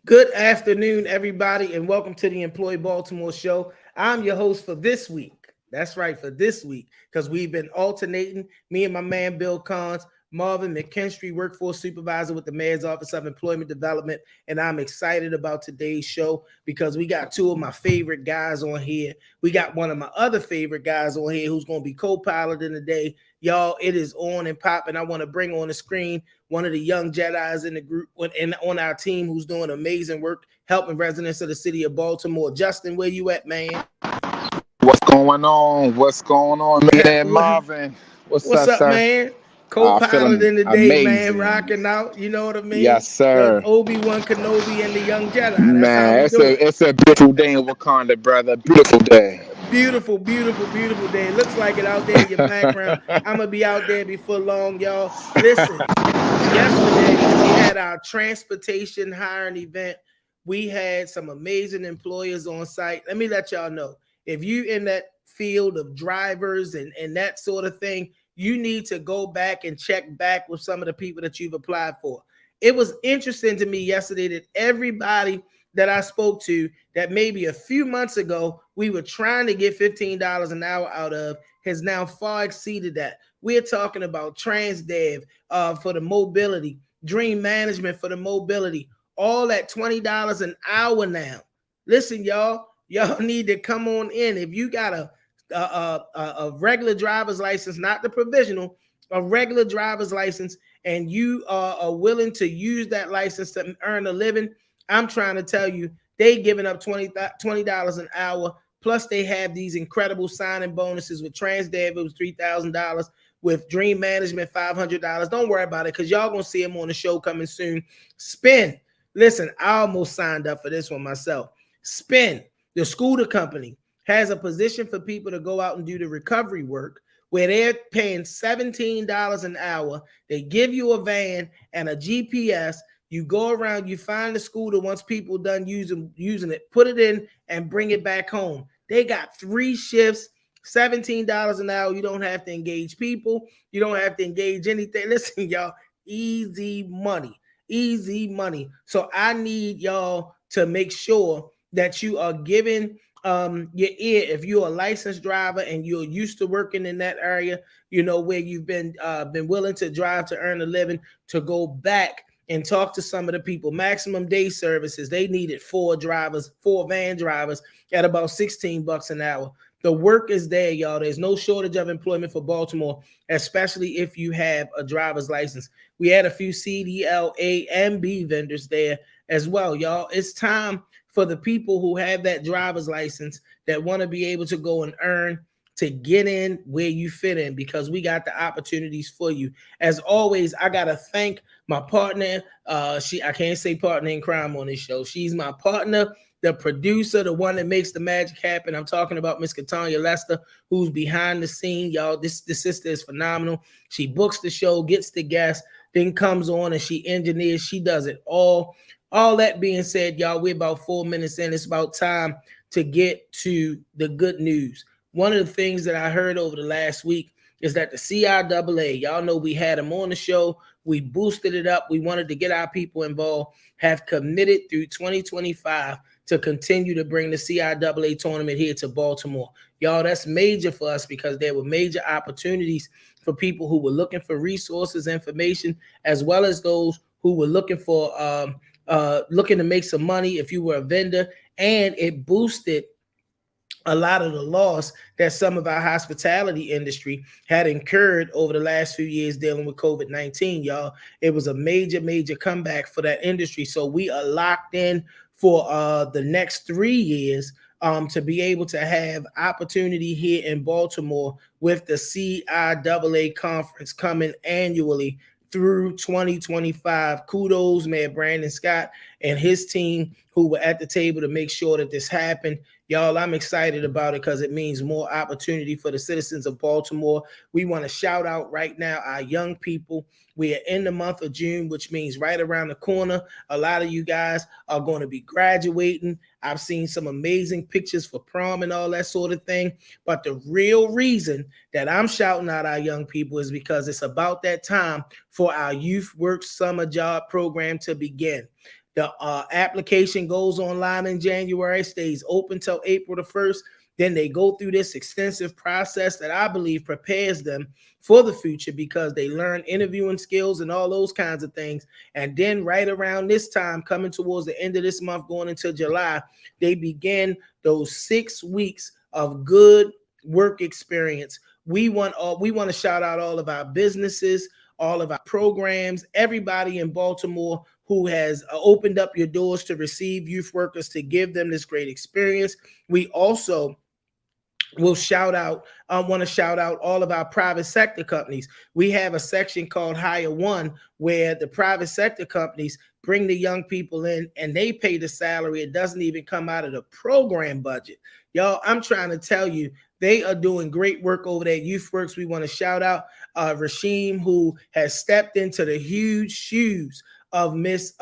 Good afternoon, everybody, and welcome to the Employee Baltimore show. I'm your host for this week. That's right, for this week, because we've been alternating. Me and my man Bill Collins, Marvin McKinstry, workforce supervisor with the Mayor's Office of Employment Development, and I'm excited about today's show because we got two of my favorite guys on here. We got one of my other favorite guys on here who's going to be co-piloting today. Y'all, it is on and popping. I want to bring on the screen one of the young Jedis in the group and on our team who's doing amazing work helping residents of the city of Baltimore. Justin, where you at, man? What's going on? What's going on, man? Marvin, what's What's up, up, sir? man? Co-pilot Feeling in the day, man, amazing. rocking out. You know what I mean? Yes, The sir. Obi-Wan Kenobi and the young Jedi. That's how Man, we it's do it. a beautiful day in Wakanda, brother. Beautiful day. Beautiful, beautiful, beautiful day. It looks like it out there in your background. I'm gonna be out there before long, y'all. Listen, yesterday we had our transportation hiring event. We had some amazing employers on site. Let me let y'all know, if you in that field of drivers and that sort of thing, you need to go back and check back with some of the people that you've applied for. It was interesting to me yesterday that everybody that I spoke to that maybe a few months ago we were trying to get $15 an hour out of has now far exceeded that. We're talking about TransDev for the mobility, Dream Management for the mobility, all at $20 an hour now. Listen, y'all need to come on in. If you got a regular driver's license, not the provisional, a regular driver's license, and you are willing to use that license to earn a living, I'm trying to tell you, they giving up $20 an hour. Plus, they have these incredible signing bonuses with TransDev. It was $3,000. With Dream Management, $500. Don't worry about it because y'all going to see them on the show coming soon. Spin. Listen, I almost signed up for this one myself. Spin, the scooter company, has a position for people to go out and do the recovery work where they're paying $17 an hour. They give you a van and a GPS. You go around, you find the scooter once people done using it, put it in and bring it back home. They got 3 shifts, $17 an hour. You don't have to engage people. You don't have to engage anything. Listen, y'all, easy money, easy money. So I need y'all to make sure that you are giving your ear. If you're a licensed driver and you're used to working in that area, you know, where you've been willing to drive to earn a living, to go back and talk to some of the people. Maximum Day Services, they needed 4 van drivers at about $16 an hour. The work is there, y'all. There's no shortage of employment for Baltimore, especially if you have a driver's license. We had a few CDL A and B vendors there as well, y'all. It's time for the people who have that driver's license that want to be able to go and earn, to get in where you fit in, because we got the opportunities for you. As always, I gotta thank my partner. I can't say partner in crime on this show. She's my partner, the producer, the one that makes the magic happen. I'm talking about Miss Katanya Lester, who's behind the scene. Y'all, this sister is phenomenal. She books the show, gets the guests, then comes on and she engineers. She does it all. All that being said, y'all, we're about 4 minutes in. It's about time to get to the good news. One of the things that I heard over the last week is that the CIAA, y'all know we had them on the show. We boosted it up. We wanted to get our people involved, have committed through 2025 to continue to bring the CIAA tournament here to Baltimore. Y'all, that's major for us because there were major opportunities for people who were looking for resources, information, as well as those who were looking for looking to make some money if you were a vendor. And it boosted a lot of the loss that some of our hospitality industry had incurred over the last few years dealing with COVID-19, y'all. It was a major, major comeback for that industry. So we are locked in for the next 3 years to be able to have opportunity here in Baltimore with the CIAA conference coming annually through 2025. Kudos, Mayor Brandon Scott and his team who were at the table to make sure that this happened. Y'all, I'm excited about it because it means more opportunity for the citizens of Baltimore. We want to shout out right now our young people. We are in the month of June, which means right around the corner. A lot of you guys are going to be graduating. I've seen some amazing pictures for prom and all that sort of thing. But the real reason that I'm shouting out our young people is because it's about that time for our Youth Work Summer Job Program to begin. The application goes online in January, stays open till April the 1st. Then they go through this extensive process that I believe prepares them for the future, because they learn interviewing skills and all those kinds of things. And then right around this time, coming towards the end of this month, going into July, they begin those 6 weeks of good work experience. We want to shout out all of our businesses, all of our programs, everybody in Baltimore who has opened up your doors to receive youth workers, to give them this great experience. We also want to shout out all of our private sector companies. We have a section called Hire One, where the private sector companies bring the young people in and they pay the salary. It doesn't even come out of the program budget. Y'all, I'm trying to tell you, they are doing great work over there at YouthWorks. We want to shout out Rasheem, who has stepped into the huge shoes of Miss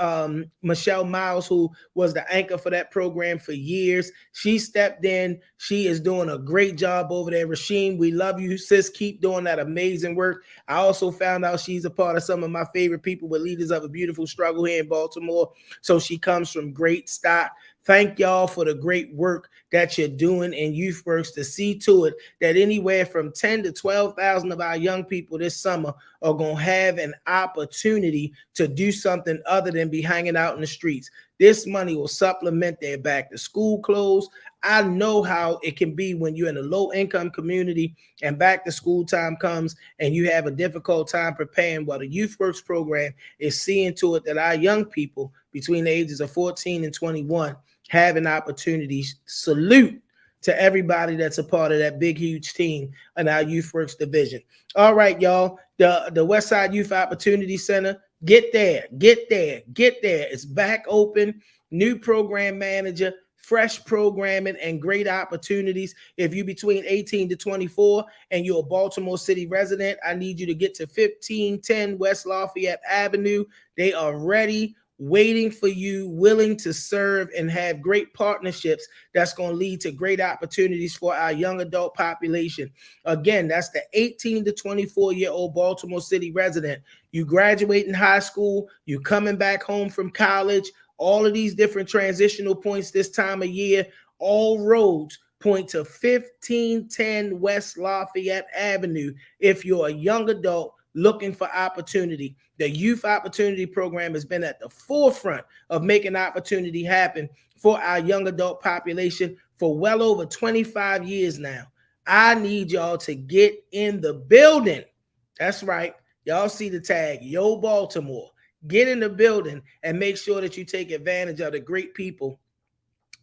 Michelle Miles, who was the anchor for that program for years. She stepped in. She is doing a great job over there. Rasheem, we love you, sis. Keep doing that amazing work. I also found out she's a part of some of my favorite people with Leaders of a Beautiful Struggle here in Baltimore. So she comes from great stock. Thank y'all for the great work that you're doing in YouthWorks to see to it that anywhere from 10 to 12,000 of our young people this summer are going to have an opportunity to do something other than be hanging out in the streets. This money will supplement their back to school clothes. I know how it can be when you're in a low income community and back to school time comes and you have a difficult time preparing. Well, the YouthWorks program is seeing to it that our young people between the ages of 14 and 21 have an opportunity. Salute to everybody that's a part of that big, huge team in our YouthWorks division. All right, y'all. The Westside Youth Opportunity Center, get there. It's back open. New program manager, fresh programming, and great opportunities. If you're between 18 to 24 and you're a Baltimore City resident, I need you to get to 1510 West Lafayette Avenue. They are ready, waiting for you, willing to serve, and have great partnerships that's going to lead to great opportunities for our young adult population. Again, that's the 18 to 24-year-old Baltimore City resident. You graduating high school, you coming back home from college, all of these different transitional points this time of year, all roads point to 1510 West Lafayette Avenue if you're a young adult looking for opportunity. The Youth Opportunity Program has been at the forefront of making opportunity happen for our young adult population for well over 25 years now. I need y'all to get in the building. That's right. Y'all see the tag, Yo Baltimore. Get in the building and make sure that you take advantage of the great people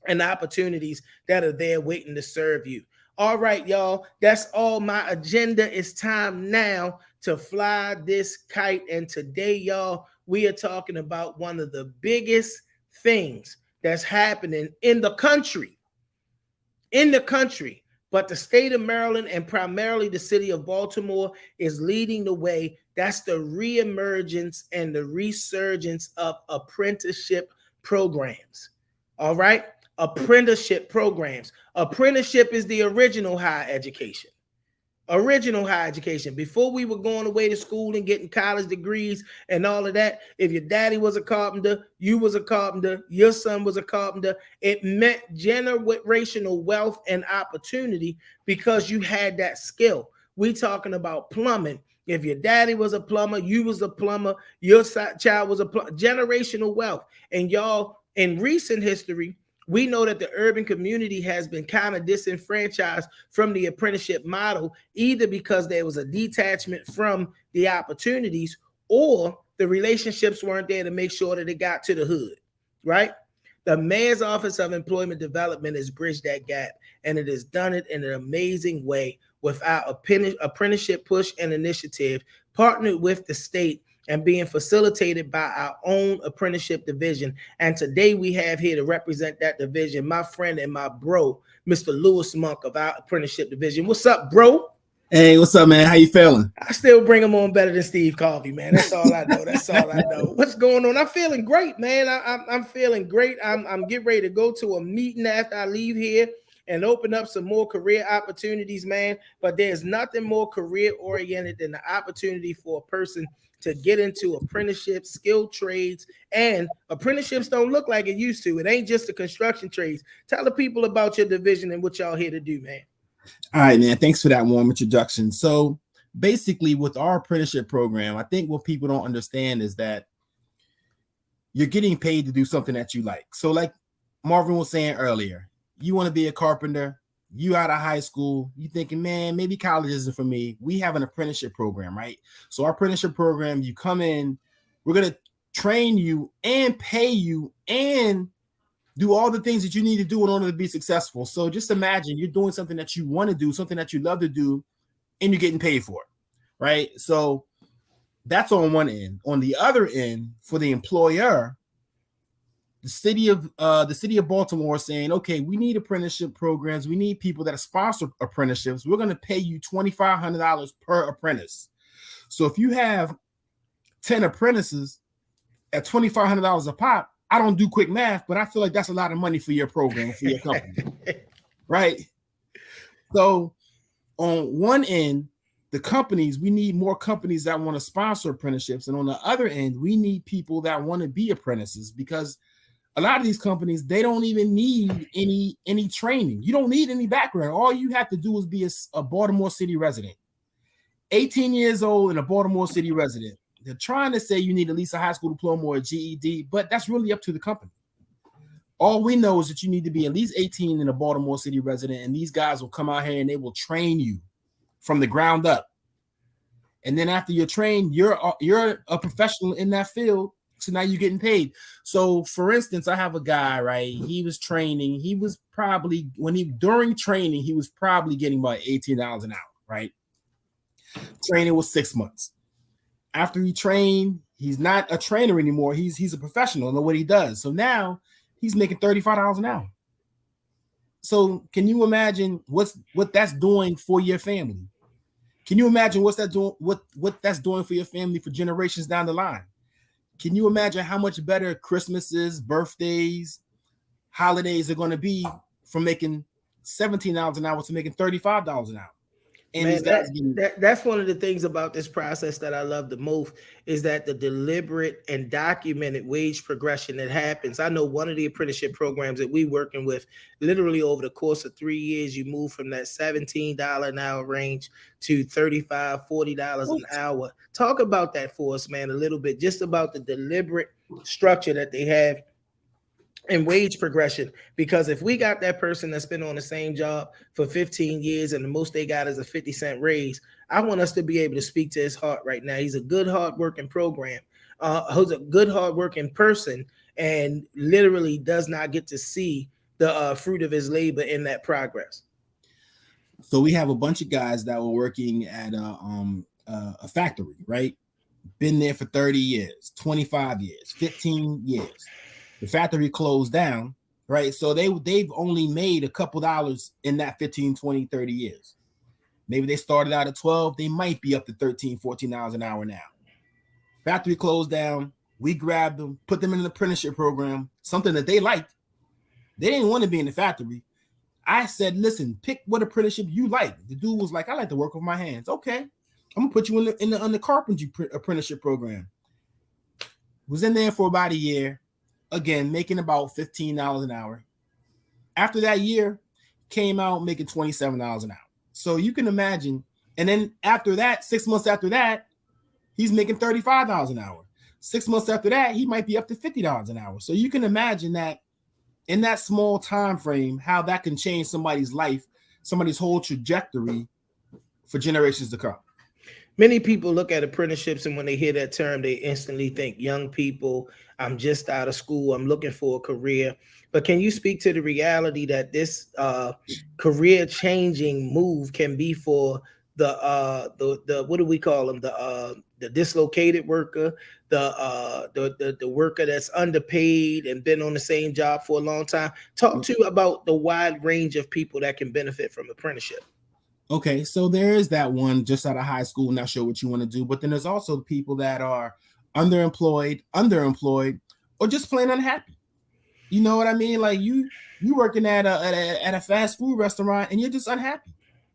and opportunities that are there waiting to serve you. All right, y'all. That's all my agenda. It's time now to fly this kite. And today, y'all, we are talking about one of the biggest things that's happening in the country. But the state of Maryland and primarily the city of Baltimore is leading the way. That's the reemergence and the resurgence of apprenticeship programs. All right? Apprenticeship programs. Apprenticeship is the original higher education. Before we were going away to school and getting college degrees and all of that, if your daddy was a carpenter, you was a carpenter, your son was a carpenter, it meant generational wealth and opportunity because you had that skill. We talking about plumbing. If your daddy was a plumber, you was a plumber, your child was a plumber. Generational wealth. And y'all, in recent history, we know that the urban community has been kind of disenfranchised from the apprenticeship model, either because there was a detachment from the opportunities or the relationships weren't there to make sure that it got to the hood, right? The Mayor's Office of Employment Development has bridged that gap, and it has done it in an amazing way with our apprenticeship push and initiative, partnered with the state and being facilitated by our own apprenticeship division. And today we have here to represent that division, my friend and my bro, Mr. Lewis Monk of our apprenticeship division. What's up, bro? Hey, what's up, man? How you feeling? I still bring him on better than Steve Harvey, man. That's all I know. What's going on? I'm feeling great, man. I'm feeling great. I'm getting ready to go to a meeting after I leave here and open up some more career opportunities, man. But there's nothing more career oriented than the opportunity for a person to get into apprenticeships, skilled trades, and apprenticeships don't look like it used to. It ain't just the construction trades. Tell the people about your division and what y'all here to do, man. All right, man. Thanks for that warm introduction. So basically, with our apprenticeship program, I think what people don't understand is that you're getting paid to do something that you like. So like Marvin was saying earlier, you want to be a carpenter, you out of high school, you thinking, man, maybe college isn't for me. We have an apprenticeship program, right? So our apprenticeship program, you come in, we're going to train you and pay you and do all the things that you need to do in order to be successful. So just imagine you're doing something that you want to do, something that you love to do, and you're getting paid for it, right? So that's on one end. On the other end, for the employer, the city of Baltimore is saying, okay, we need apprenticeship programs. We need people that sponsor apprenticeships. We're going to pay you $2,500 per apprentice. So if you have 10 apprentices at $2,500 a pop, I don't do quick math, but I feel like that's a lot of money for your program, for your company, right? So on one end, the companies, we need more companies that want to sponsor apprenticeships. And on the other end, we need people that want to be apprentices, because a lot of these companies, they don't even need any training. You don't need any background. All you have to do is be a Baltimore City resident, 18 years old and a Baltimore City resident. They're trying to say you need at least a high school diploma or a GED, but that's really up to the company. All we know is that you need to be at least 18 and a Baltimore City resident, and these guys will come out here and they will train you from the ground up. And then after you're trained, you're a professional in that field. So now you're getting paid. So for instance, I have a guy, right? He was training. He was probably, during training, he was probably getting about $18 an hour, right? Training was 6 months. After he trained, he's not a trainer anymore. He's a professional in what he does. So now he's making $35 an hour. So can you imagine what that's doing for your family? Can you imagine what that's doing for your family for generations down the line? Can you imagine how much better Christmases, birthdays, holidays are going to be from making $17 an hour to making $35 an hour? And man, that's one of the things about this process that I love the most, is that the deliberate and documented wage progression that happens. I know one of the apprenticeship programs that we working with, literally over the course of 3 years, you move from that $17 an hour range to $35, $40 an hour. Talk about that for us, man, a little bit, just about the deliberate structure that they have and wage progression. Because if we got that person that's been on the same job for 15 years and the most they got is a 50-cent raise, I want us to be able to speak to his heart right now. He's a good, hardworking program, who's a good, hardworking person, and literally does not get to see the fruit of his labor in that progress. So we have a bunch of guys that were working at a factory, right? Been there for 30 years, 25 years, 15 years. The factory closed down, right? So they've only made a couple dollars in that 15, 20, 30 years. Maybe they started out at 12. They might be up to $13, $14 an hour now. Factory closed down. We grabbed them, put them in an apprenticeship program, something that they liked. They didn't want to be in the factory. I said, listen, pick what apprenticeship you like. The dude was like, I like to work with my hands. Okay, I'm going to put you in the carpentry apprenticeship program. Was in there for about a year. Again, making about $15 an hour. After that year, came out making $27 an hour. So you can imagine. And then after that, 6 months after that, he's making $35 an hour. 6 months after that, he might be up to $50 an hour. So you can imagine that in that small time frame, how that can change somebody's life, somebody's whole trajectory for generations to come. Many people look at apprenticeships, and when they hear that term, they instantly think young people, I'm just out of school, I'm looking for a career. But can you speak to the reality that this career changing move can be for the what do we call them, the dislocated worker, the worker that's underpaid and been on the same job for a long time? Talk to about the wide range of people that can benefit from apprenticeship. Okay, so there is that one just out of high school, not sure what you want to do, but then there's also people that are underemployed, or just plain unhappy. You know what I mean? Like you You working at a fast food restaurant and you're just unhappy,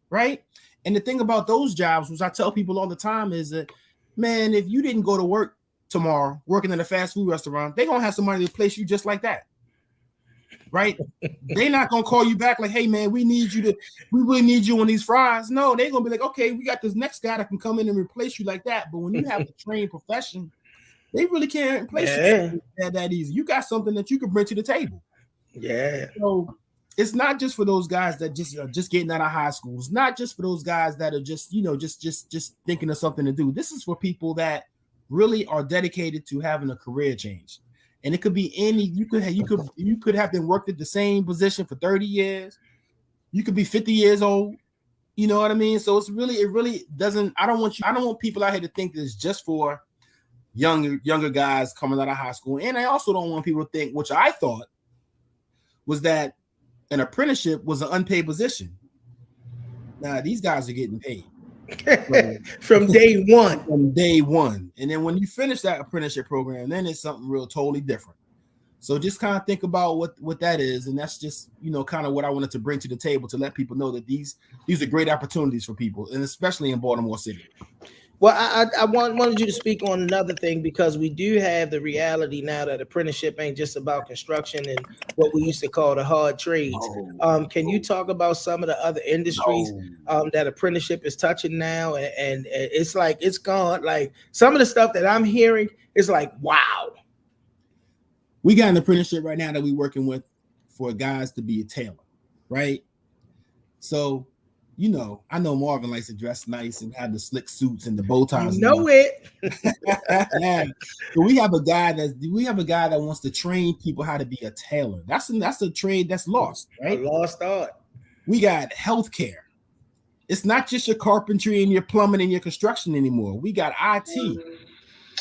right? And the thing about those jobs, which I tell people all the time, is that, man, if you didn't go to work tomorrow working in a fast food restaurant, they're gonna have somebody to replace you just like that, right? They're not gonna call you back like, hey man, we really need you on these fries. No, they're gonna be like, okay, we got this next guy that can come in and replace you like that. But when you have a trained profession, they really can't replace you that easy. You got something that you can bring to the table. Yeah. So it's not just for those guys that just getting out of high school. It's not just for those guys that are just thinking of something to do. This is for people that really are dedicated to having a career change. And it could be any, you could have been worked at the same position for 30 years. You could be 50 years old. You know what I mean? So it really doesn't, I don't want people out here to think that it's just for younger guys coming out of high school. And I also don't want people to think, which I thought was that an apprenticeship was an unpaid position. Now these guys are getting paid. From day one. From day one. And then when you finish that apprenticeship program, then it's something real totally different. So just kind of think about what that is. And that's just, kind of what I wanted to bring to the table to let people know that these are great opportunities for people, and especially in Baltimore City. Well, I wanted you to speak on another thing, because we do have the reality now that apprenticeship ain't just about construction and what we used to call the hard trades. Can you talk about some of the other industries that apprenticeship is touching now? And it's like, it's gone. Like some of the stuff that I'm hearing is like, wow. We got an apprenticeship right now that we're working with for guys to be a tailor, right? So, I know Marvin likes to dress nice and have the slick suits and the bow ties. It. So we have a guy that wants to train people how to be a tailor. That's a trade that's lost, right? A lost art. We got healthcare. It's not just your carpentry and your plumbing and your construction anymore. We got IT.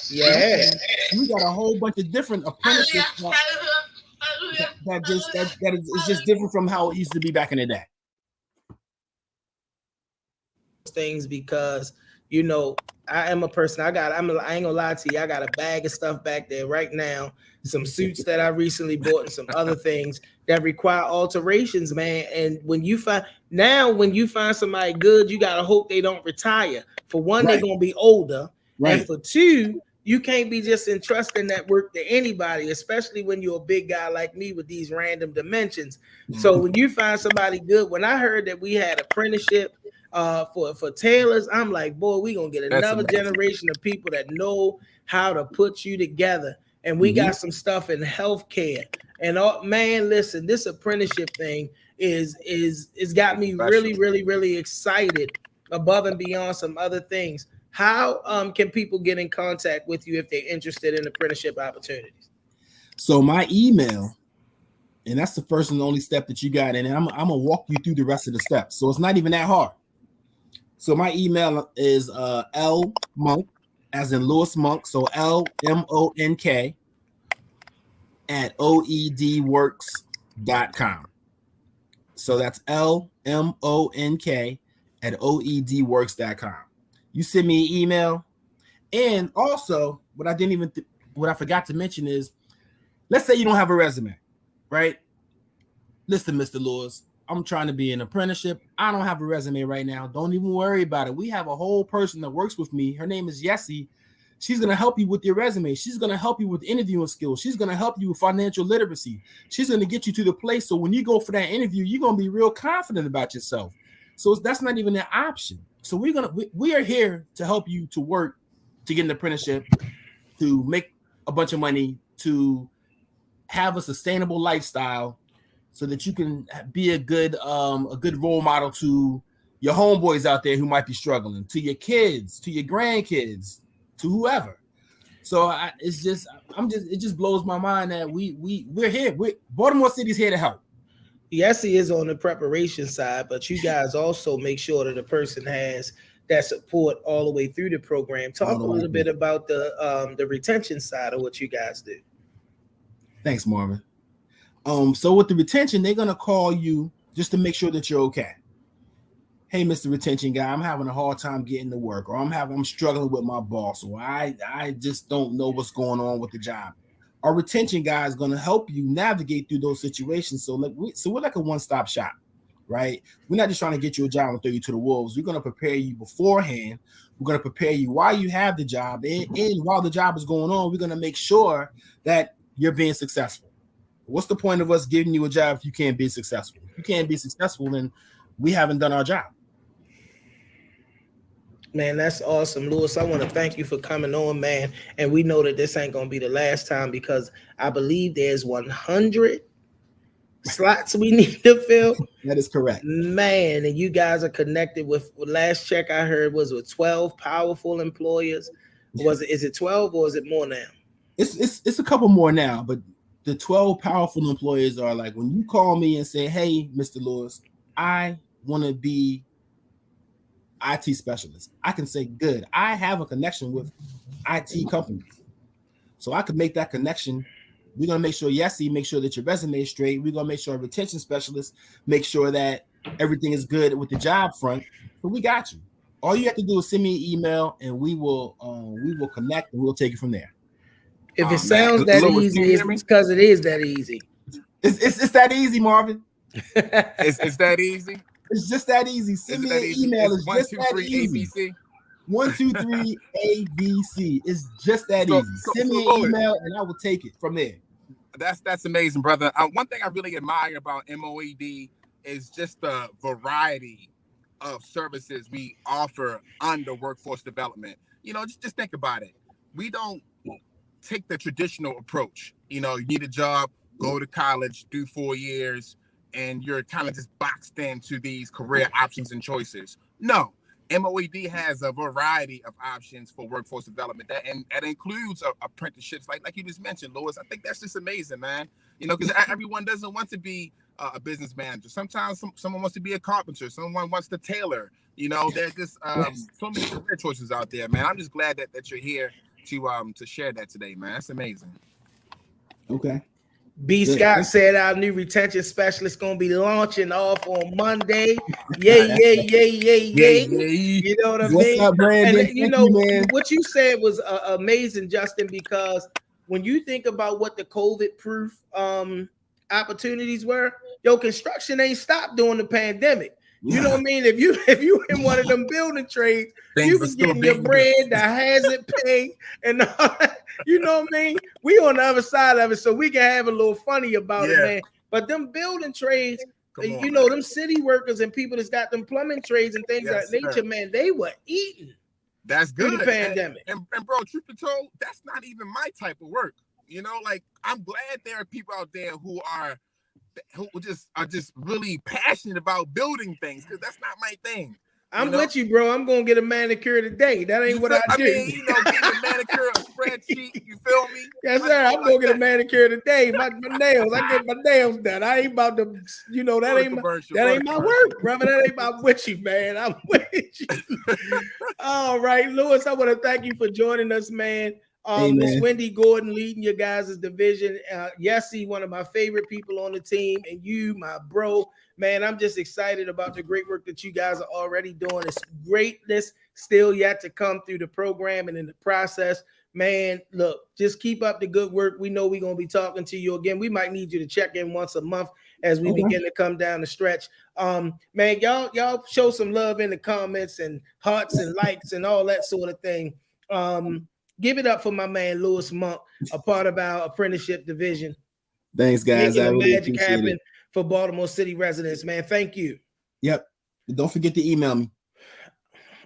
Yeah. We got a whole bunch of different apprenticeships that is just different from how it used to be back in the day. Things, because I am a person, I ain't gonna lie to you, I got a bag of stuff back there right now, some suits that I recently bought and some other things that require alterations, man. And when you find somebody good, you gotta hope they don't retire. For one, they're gonna be older, and for two, you can't be just entrusting that work to anybody, especially when you're a big guy like me with these random dimensions. So when you find somebody good, when I heard that we had apprenticeship for tailors, I'm like, boy, we gonna get another generation of people that know how to put you together. And we got some stuff in healthcare. And man, listen, this apprenticeship thing is got me really, really, really excited, above and beyond some other things. How can people get in contact with you if they're interested in apprenticeship opportunities? So my email, and that's the first and only step that you got, and I'm gonna walk you through the rest of the steps. So it's not even that hard. So my email is lmonk, as in Lewis Monk, so LMONK at oedworks.com. So that's LMONK at oedworks.com. You send me an email. And also, what I forgot to mention is, let's say you don't have a resume, right? Listen, Mr. Lewis, I'm trying to be an apprenticeship. I don't have a resume right now. Don't even worry about it. We have a whole person that works with me. Her name is Yessie. She's going to help you with your resume. She's going to help you with interviewing skills. She's going to help you with financial literacy. She's going to get you to the place so when you go for that interview, you're going to be real confident about yourself. So that's not even an option. So we are here to help you to work, to get an apprenticeship, to make a bunch of money, to have a sustainable lifestyle, so that you can be a good role model to your homeboys out there who might be struggling, to your kids, to your grandkids, to whoever. So it just blows my mind that we're here. Baltimore City's here to help. Yes, he is on the preparation side, but you guys also make sure that the person has that support all the way through the program. Talk a little bit about the retention side of what you guys do. Thanks, Marvin. So with the retention, they're gonna call you just to make sure that you're okay. Hey, Mr. Retention guy, I'm having a hard time getting to work, or I'm struggling with my boss, or I just don't know what's going on with the job. Our retention guy is going to help you navigate through those situations. So we're like a one-stop shop, right? We're not just trying to get you a job and throw you to the wolves. We're going to prepare you beforehand. We're going to prepare you while you have the job, and while the job is going on, we're going to make sure that you're being successful. What's the point of us giving you a job if you can't be successful? If you can't be successful, then we haven't done our job. Man, that's awesome, Lewis. I want to thank you for coming on, man. And we know that this ain't going to be the last time, because I believe there's 100 slots we need to fill. That is correct, man. And you guys are connected with, last check I heard was with 12 powerful employers. Is it 12 or is it more now? It's a couple more now, but the 12 powerful employers are like, when you call me and say, hey, Mr. Lewis, I want to be IT specialist, I can say, good, I have a connection with IT companies, so I could make that connection. We're going to make sure, make sure that your resume is straight. We're going to make sure our retention specialist make sure that everything is good with the job front. But we got you. All you have to do is send me an email, and we will connect, and we'll take it from there. If it sounds that easy, it's because it is that easy. It's that easy, Marvin. It's that easy. It's just that easy. Send me an email. It's just that easy. ABC. 1, 2, 3 ABC. It's just that easy. Send me an email, and I will take it from there. That's amazing, brother. One thing I really admire about MOED is just the variety of services we offer under workforce development. You know, just think about it. We don't take the traditional approach. You know, you need a job, go to college, do 4 years, and you're kind of just boxed into these career options and choices. No, MOED has a variety of options for workforce development that includes apprenticeships, like you just mentioned, Lewis. I think that's just amazing, man. You know, because everyone doesn't want to be a business manager. Sometimes someone wants to be a carpenter. Someone wants to tailor. You know, there's just so many career choices out there, man. I'm just glad that you're here to share that today, man. That's amazing. Okay. B. Scott said our new retention specialist gonna be launching off on Monday. Yay. You know what I mean? What's up, Brandon? And you know, what you said was amazing, Justin, because when you think about what the COVID-proof opportunities were, construction ain't stopped during the pandemic. You know what I mean? If you in one of them building trades, you was getting your bread, the hazard pay, and all that. You know what I mean? We on the other side of it, so we can have a little funny about it, man. But them building trades, you know, them city workers and people that's got them plumbing trades and things of that nature, man, they were eating. That's good. Through the pandemic. And bro, truth be told, that's not even my type of work. You know, like, I'm glad there are people out there who are just really passionate about building things, because that's not my thing. I'm with you, bro. I'm gonna get a manicure today. That ain't what I do. Mean, you know, getting a manicure, a spreadsheet. You feel me? Yes, sir. I'm gonna get a manicure today. My nails. I get my nails done. I ain't about to, you know, that ain't my work, brother. That ain't my with you, man. I'm with you. All right, Lewis. I want to thank you for joining us, man. Miss Wendy Gordon leading your guys' division. Yessie, one of my favorite people on the team, and you, my bro. Man, I'm just excited about the great work that you guys are already doing. It's greatness still yet to come through the program and in the process. Man, look, just keep up the good work. We know we're going to be talking to you again. We might need you to check in once a month as we begin to come down the stretch. Man, y'all show some love in the comments and hearts and likes and all that sort of thing. Give it up for my man, Lewis Monk, a part of our apprenticeship division. Thanks, guys. I really magic happen it. For Baltimore City residents, man. Thank you. Yep. Don't forget to email me.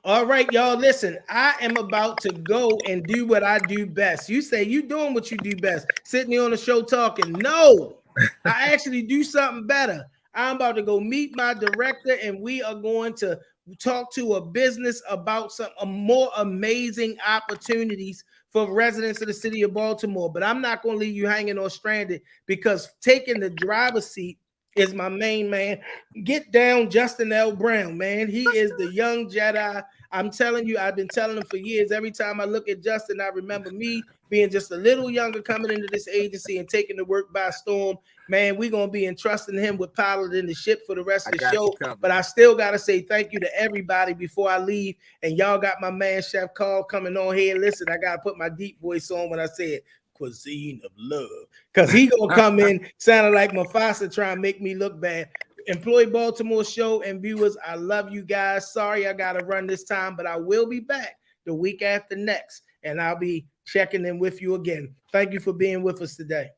All right, y'all. Listen, I am about to go and do what I do best. You say you doing what you do best, sitting here on the show talking. No, I actually do something better. I'm about to go meet my director, and we are going to talk to a business about some more amazing opportunities for residents of the city of Baltimore. But I'm not going to leave you hanging or stranded, because taking the driver's seat is my main man. Get down, Justin L. Brown, man. He is the young Jedi. I'm telling you, I've been telling him for years. Every time I look at Justin, I remember me being just a little younger, coming into this agency and taking the work by storm. Man, we're going to be entrusting him with piloting the ship for the rest of the show. But I still got to say thank you to everybody before I leave. And y'all got my man, Chef Carl, coming on here. Listen, I got to put my deep voice on when I say it. cuisine of love. Because he gonna come in sounding like Mufasa trying to make me look bad. Employee Baltimore show and viewers, I love you guys. Sorry I gotta run this time, but I will be back the week after next, and I'll be checking in with you again. Thank you for being with us today.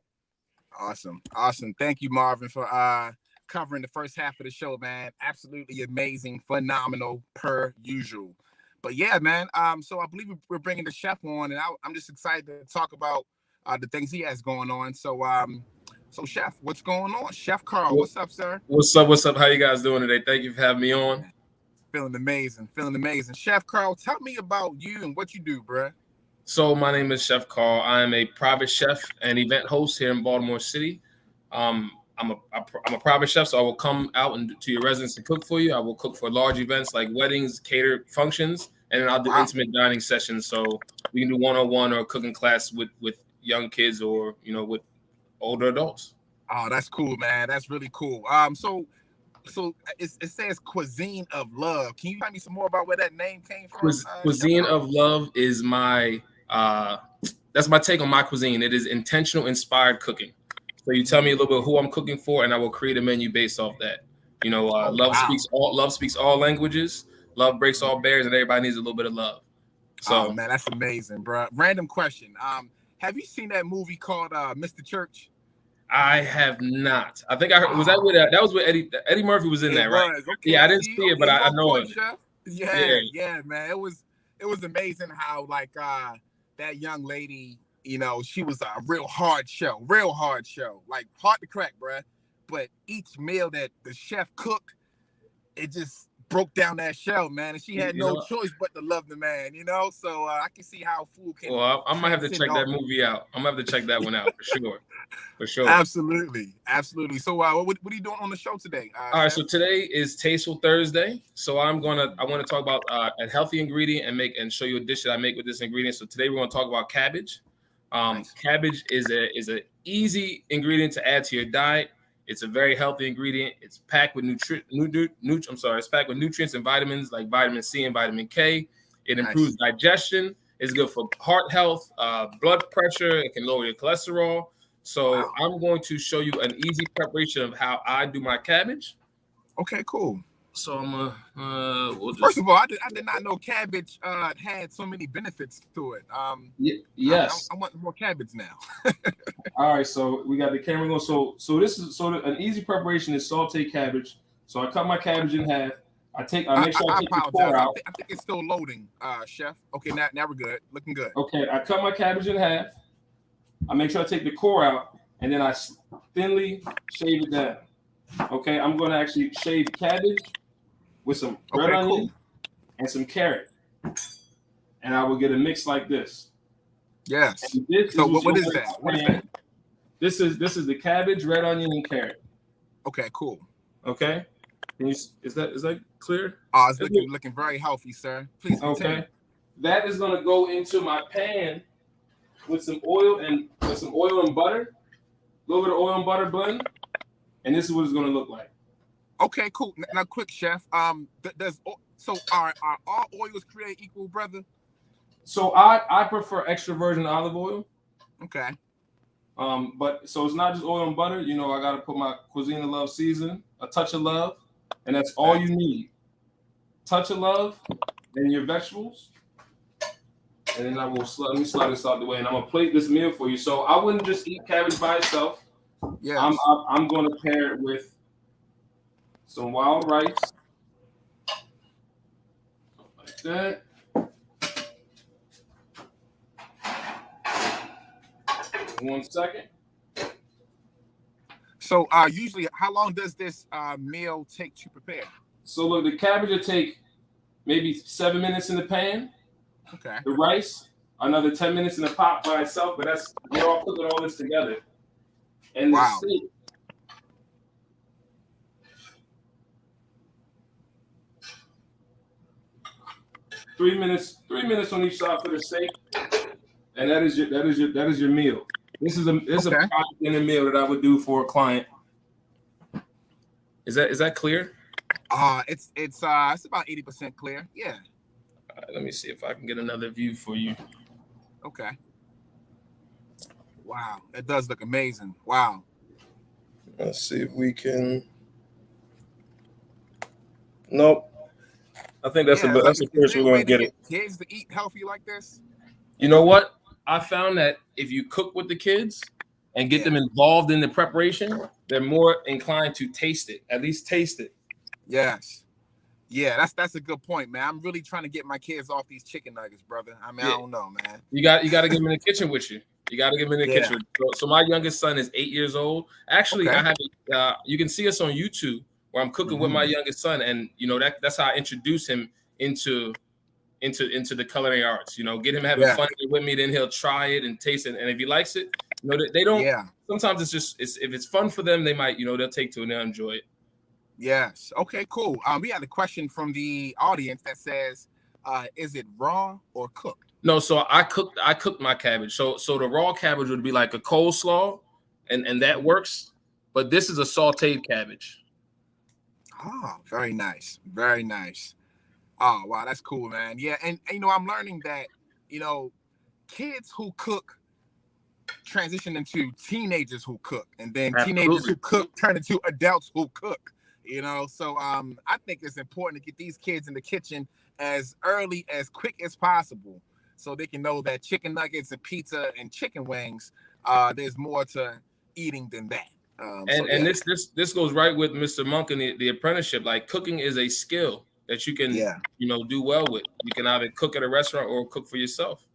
Awesome. Thank you, Marvin, for covering the first half of the show, man. Absolutely amazing, phenomenal, per usual. But yeah, man. So I believe we're bringing the chef on, and I'm just excited to talk about the things he has going on. So chef, what's going on? Chef Carl, what's up, sir? What's up? How you guys doing today? Thank you for having me on. Feeling amazing. Chef Carl, tell me about you and what you do, bruh. So my name is Chef Carl. I am a private chef and event host here in Baltimore City. I'm a private chef, so I will come out to your residence and cook for you. I will cook for large events like weddings, catered functions, and then I'll do intimate dining sessions. So we can do one-on-one or a cooking class with young kids or with older adults. Oh, that's cool, man. That's really cool. So it says Cuisine of Love. Can you tell me some more about where that name came from? Cuisine of Love is my that's my take on my cuisine. It is intentional inspired cooking. So you tell me a little bit who I'm cooking for, and I will create a menu based off that. Love speaks all languages. Love breaks all barriers, and everybody needs a little bit of love. So, man, that's amazing, bro. Random question. Have you seen that movie called Mr. Church? I have not. I think I heard. Was that with that was with Eddie Murphy was in that, right? Okay. Yeah, I didn't see it, but I know it. Yeah, man. It was amazing how that young lady, she was a real hard show, like hard to crack, bruh. But each meal that the chef cooked, it just broke down that shell, man. And she had no choice but to love the man, So I can see how food can. Well, I might have to check that movie out. I'm gonna have to check that one out for sure. Absolutely. So what are you doing on the show today? All right, so today is Tasteful Thursday. So I want to talk about a healthy ingredient and show you a dish that I make with this ingredient. So today we're going to talk about cabbage. Nice. Cabbage is an easy ingredient to add to your diet. It's a very healthy ingredient. It's packed with It's packed with nutrients and vitamins like vitamin C and vitamin K. It improves digestion. It's good for heart health, blood pressure. It can lower your cholesterol. So I'm going to show you an easy preparation of how I do my cabbage. Okay, cool. So First of all, I did not know cabbage had so many benefits to it. Yes. I want more cabbage now. All right, so we got the camera going. So an easy preparation is saute cabbage. So I cut my cabbage in half. I make sure I take the core out. I think it's still loading, chef. Okay, now we're good. Looking good. Okay, I cut my cabbage in half. I make sure I take the core out, and then I thinly shave it down. Okay, I'm going to actually shave cabbage with some red onion and some carrot, and I will get a mix like this. Yes. So what is that? What is that? This is the cabbage, red onion, and carrot. Okay, cool. Okay, is that clear? Oh, it's looking very healthy, sir. Please continue. Okay, that is going to go into my pan with some oil and butter, a little bit of oil and butter blend, and this is what it's going to look like. Okay, cool. Now, quick, chef. Are all oils created equal, brother? So I prefer extra virgin olive oil. Okay. But so it's not just oil and butter. I got to put my Cuisine of Love season, a touch of love, and that's all you need. Touch of love, then your vegetables. And then let me slide this out the way, and I'm gonna plate this meal for you. So I wouldn't just eat cabbage by itself. Yeah, I'm going to pair it with some wild rice, like that. One second. So usually, how long does this meal take to prepare? So look, the cabbage will take maybe 7 minutes in the pan. Okay. The rice, another 10 minutes in the pot by itself, but we're all cooking all this together. And the steak. Three minutes on each side for the steak, and that is your meal. This is a project in a meal that I would do for a client. Is that clear? It's about 80% clear. Yeah. All right, let me see if I can get another view for you. Okay. Wow, that does look amazing. Wow. Let's see if we can. Nope. I think that's Yeah, like the is first there we're a way gonna to get get it. kids to eat healthy like this? You know what? I found that if you cook with the kids and get them involved in the preparation, they're more inclined to taste it. At least taste it. Yes. Yeah, that's a good point, man. I'm really trying to get my kids off these chicken nuggets, brother. I mean, I Yeah. don't know, man. You got to get them in the kitchen with you. You got to get them in the Yeah. kitchen. So my youngest son is 8 years old. Actually, Okay. I have you can see us on YouTube where I'm cooking with my youngest son, and you know that's how I introduce him into the culinary arts. You know, get him having Yeah. fun with me, then he'll try it and taste it, and if he likes it, you know, they don't. Yeah. Sometimes if it's fun for them, they might, you know, they'll take to it and they'll enjoy it. Yes. Okay, cool. We had a question from the audience that says, is it raw or cooked? No, so I cooked my cabbage. So the raw cabbage would be like a coleslaw, and that works. But this is a sautéed cabbage. Oh, very nice. Very nice. Oh, wow, that's cool, man. Yeah, and you know, I'm learning that, you know, kids who cook transition into teenagers who cook, and then teenagers who cook turn into adults who cook. You know, so I think it's important to get these kids in the kitchen as quick as possible, so they can know that chicken nuggets and pizza and chicken wings, there's more to eating than that. And this goes right with Mr. Monk and the apprenticeship. Like cooking is a skill that you can you know do well with. You can either cook at a restaurant or cook for yourself,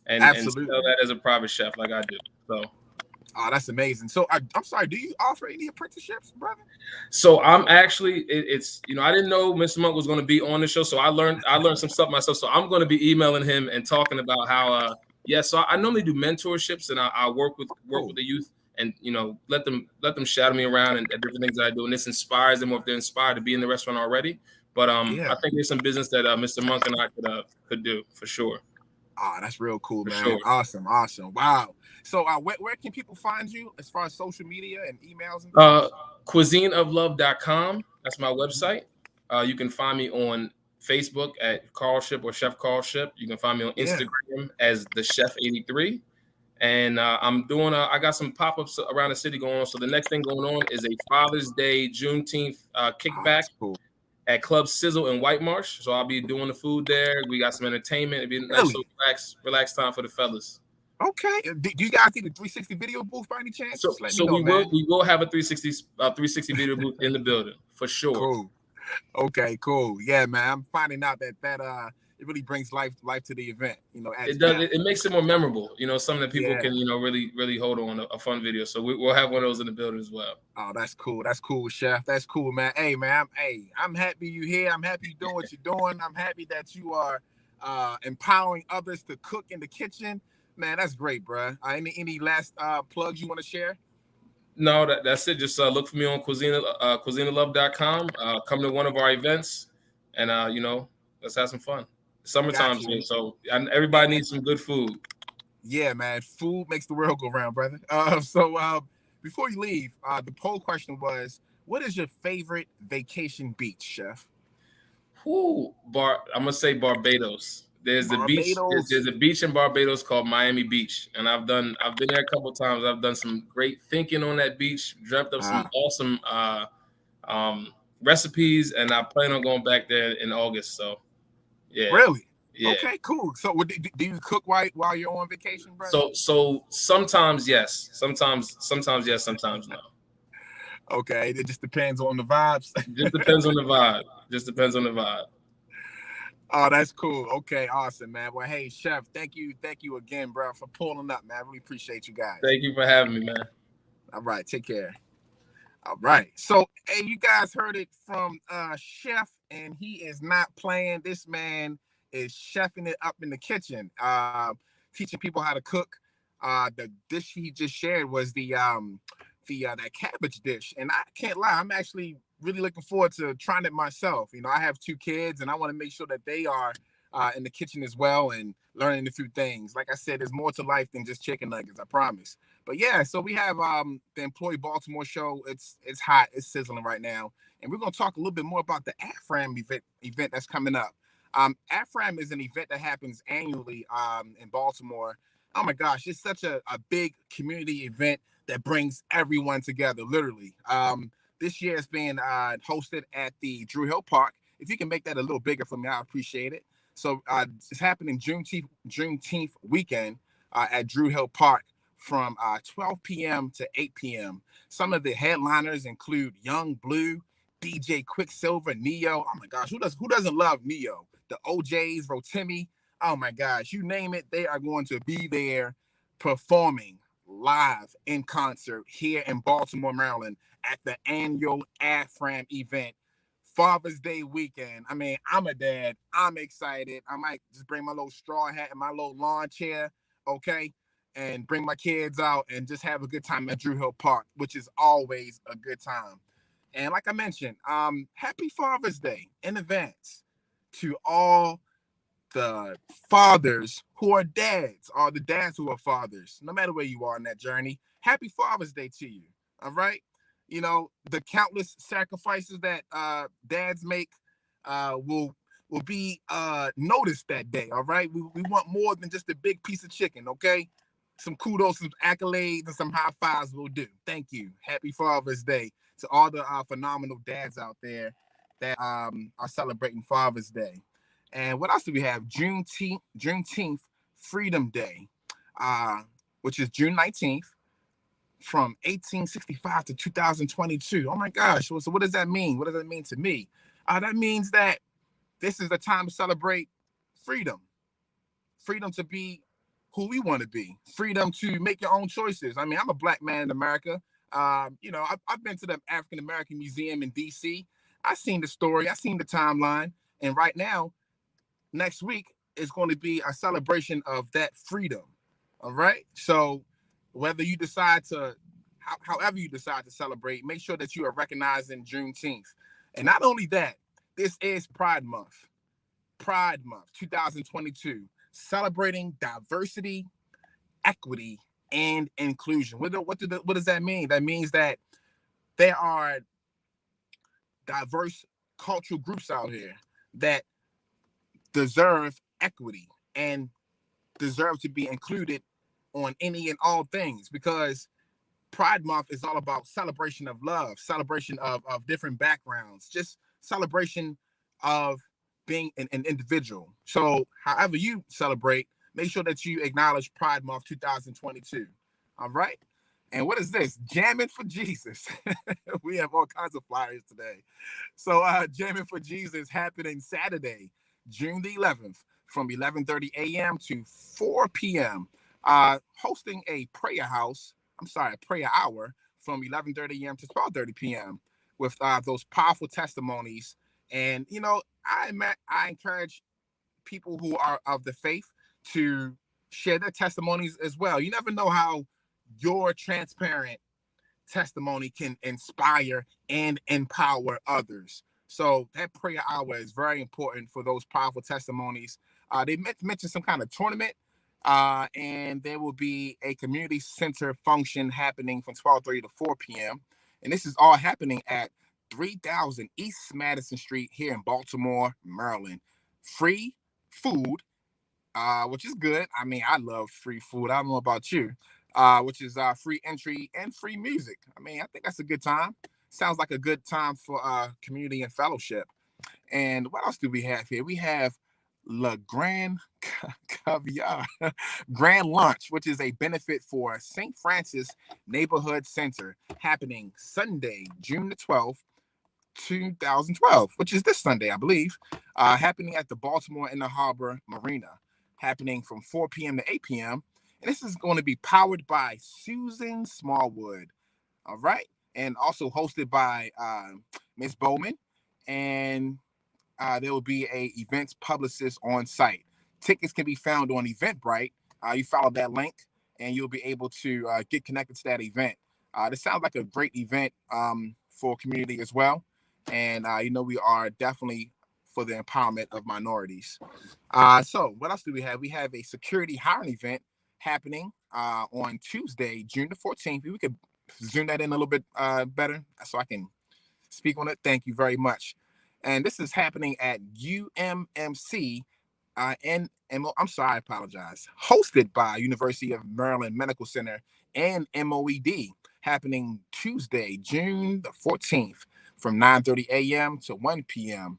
and sell that as a private chef like I do. So. Oh, that's amazing. So I'm sorry, do you offer any apprenticeships, brother? So I'm actually it's you know, I didn't know Mr. Monk was going to be on the show, so I learned some stuff myself. So I'm going to be emailing him and talking about how so I normally do mentorships, and I work with the youth, and you know, let them shadow me around and different things that I do, and this inspires them, or if they're inspired to be in the restaurant already. But I think there's some business that Mr. Monk and I could do for sure. Oh, that's real cool, man. Sure. Awesome. Wow. So where can people find you as far as social media and emails and cuisineoflove.com. That's my website. You can find me on Facebook at Carl Shipp or Chef Carl Shipp. You can find me on Instagram as the Chef 83. And I'm doing I got some pop-ups around the city going on. So the next thing going on is a Father's Day Juneteenth kickback at Club Sizzle in White Marsh. So I'll be doing the food there. We got some entertainment. It'll be a nice relaxed time for the fellas. Okay. Do you guys need a 360 video booth by any chance? So we will have a 360 video booth in the building for sure. Cool. Okay, cool. Yeah, man. I'm finding out that it really brings life to the event. You know, it does. It makes it more memorable. You know, something that people can, you know, really hold on, a fun video. So we'll have one of those in the building as well. Oh, that's cool. That's cool, Chef. That's cool, man. Hey, man. I'm happy you're here. I'm happy you're doing what you're doing. I'm happy that you are empowering others to cook in the kitchen. Man, that's great, bro. Any last plugs you want to share? No, that's it. Just look for me on cuisineoflove.com. Come to one of our events, and you know, let's have some fun. Summertime, so everybody needs some good food. Yeah, man. Food makes the world go round, brother. So before you leave, the poll question was, what is your favorite vacation beach, Chef? I'm gonna say Barbados. There's a beach. There's a beach in Barbados called Miami Beach, and I've been there a couple of times. I've done some great thinking on that beach. Dreamt up some awesome recipes, and I plan on going back there in August. So, yeah. Really? Yeah. Okay, cool. So, do you cook while you're on vacation, bro? So sometimes yes, sometimes yes, sometimes no. Okay, it just depends on the vibes. Just depends on the vibe. Oh, that's cool. Okay, awesome, man. Well, hey, Chef, thank you again, bro, for pulling up, man. I really appreciate you guys. Thank you for having me, man. All right, take care. All right. So, hey, you guys heard it from Chef, and he is not playing. This man is chefing it up in the kitchen, teaching people how to cook. The dish he just shared was that cabbage dish, and I can't lie, I'm actually really looking forward to trying it myself. You know, I have 2 kids, and I want to make sure that they are in the kitchen as well and learning a few things. Like I said, there's more to life than just chicken nuggets, I promise. But yeah, so we have the Employee Baltimore show. It's hot, it's sizzling right now, and we're gonna talk a little bit more about the AFRAM event that's coming up. AFRAM is an event that happens annually in Baltimore. Oh my gosh, it's such a big community event that brings everyone together, literally. This year it's being hosted at the Drew Hill Park. If you can make that a little bigger for me, I appreciate it. So it's happening Juneteenth weekend at Drew Hill Park from 12 p.m. to 8 p.m. Some of the headliners include Young Blue, DJ Quicksilver, Neo. Oh my gosh, who doesn't love Neo? The OJs, Rotimi. Oh my gosh, you name it, they are going to be there performing live in concert here in Baltimore, Maryland at the annual AFRAM event. Father's Day weekend. I mean, I'm a dad. I'm excited. I might just bring my little straw hat and my little lawn chair, okay, and bring my kids out and just have a good time at Drew Hill Park, which is always a good time. And like I mentioned, happy Father's Day in advance to all the fathers who are dads, or the dads who are fathers, no matter where you are in that journey. Happy Father's Day to you. All right. You know, the countless sacrifices that dads make will be noticed that day. All right. We want more than just a big piece of chicken. Okay. Some kudos, some accolades, and some high fives will do. Thank you. Happy Father's Day to all the phenomenal dads out there that are celebrating Father's Day. And what else do we have? Juneteenth Freedom Day, which is June 19th from 1865 to 2022. Oh my gosh. So what does that mean? What does that mean to me? That means that this is the time to celebrate freedom. Freedom to be who we want to be. Freedom to make your own choices. I mean, I'm a black man in America. You know, I've been to the African American Museum in DC. I've seen the story. I've seen the timeline. And right now, next week is going to be a celebration of that freedom. All right. So whether you decide to, however you decide to celebrate, make sure that you are recognizing Juneteenth. And not only that, this is Pride Month. Pride Month 2022, celebrating diversity, equity, and inclusion. What does that mean? That means that there are diverse cultural groups out here that deserve equity and deserve to be included on any and all things, because Pride Month is all about celebration of love, celebration of different backgrounds, just celebration of being an individual. So however you celebrate, make sure that you acknowledge Pride Month 2022. All right. And what is this? Jamming for Jesus. We have all kinds of flyers today. So Jamming for Jesus happening Saturday, June the 11th from 11:30 a.m. to 4 p.m. Hosting a prayer hour from 11:30 a.m. to 12:30 p.m. with those powerful testimonies. And, you know, I encourage people who are of the faith to share their testimonies as well. You never know how your transparent testimony can inspire and empower others. So that prayer hour is very important for those powerful testimonies. They mentioned some kind of tournament, and there will be a community center function happening from 12:30 to 4 p.m. And this is all happening at 3000 East Madison Street here in Baltimore, Maryland. Free food, which is good. I mean, I love free food. I don't know about you. Which is free entry and free music. I mean, I think that's a good time. Sounds like a good time for community and fellowship. And what else do we have here? We have Le Grand Caviar Grand Lunch, which is a benefit for St. Francis Neighborhood Center, happening Sunday, June the 12th, 2012, which is this Sunday, I believe, happening at the Baltimore in the Harbor Marina, happening from 4 p.m. to 8 p.m. And this is going to be powered by Susan Smallwood. All right. And also hosted by Ms. Bowman. And there will be a events publicist on site. Tickets can be found on Eventbrite. You follow that link and you'll be able to get connected to that event. This sounds like a great event for community as well. And, you know, we are definitely for the empowerment of minorities. So what else do we have? We have a security hiring event happening on Tuesday, June the 14th. If we could zoom that in a little bit better so I can speak on it. Thank you very much. And this is happening at UMMC I apologize. Hosted by University of Maryland Medical Center and MOED, happening Tuesday, June the 14th, from 9:30 a.m. to 1 p.m.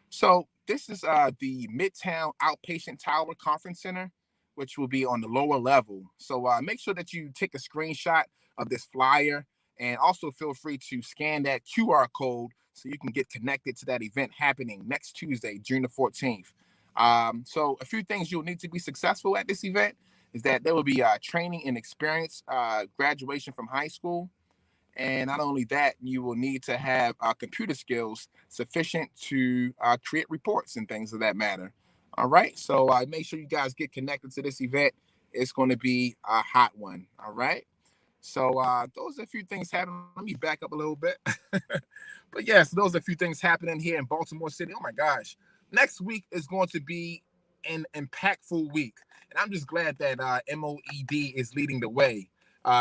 So this is the Midtown Outpatient Tower Conference Center, which will be on the lower level. So make sure that you take a screenshot of this flyer, and also feel free to scan that QR code so you can get connected to that event happening next Tuesday, June the 14th. So a few things you'll need to be successful at this event is that there will be training and experience, graduation from high school. And not only that, you will need to have computer skills sufficient to create reports and things of that matter. All right. So make sure you guys get connected to this event. It's going to be a hot one. All right. So those are a few things happening. Let me back up a little bit. But yes, those are a few things happening here in Baltimore City. Oh my gosh. Next week is going to be an impactful week. And I'm just glad that MOED is leading the way.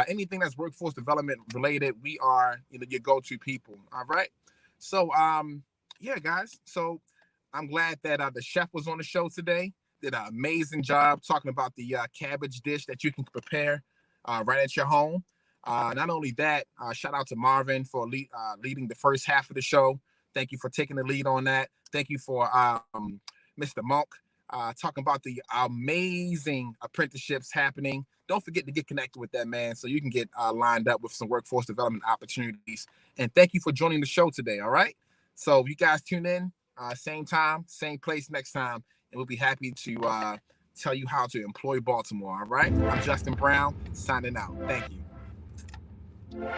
Anything that's workforce development related, we are your go-to people. All right. So yeah, guys. So I'm glad that the chef was on the show today. Did an amazing job talking about the cabbage dish that you can prepare right at your home. Not only that, shout out to Marvin for leading the first half of the show. Thank you for taking the lead on that. Thank you for Mr. Monk talking about the amazing apprenticeships happening. Don't forget to get connected with that man so you can get lined up with some workforce development opportunities. And thank you for joining the show today. All right. So you guys tune in, same time, same place next time, and we'll be happy to tell you how to employ Baltimore. All right. I'm Justin Brown signing out. Thank you.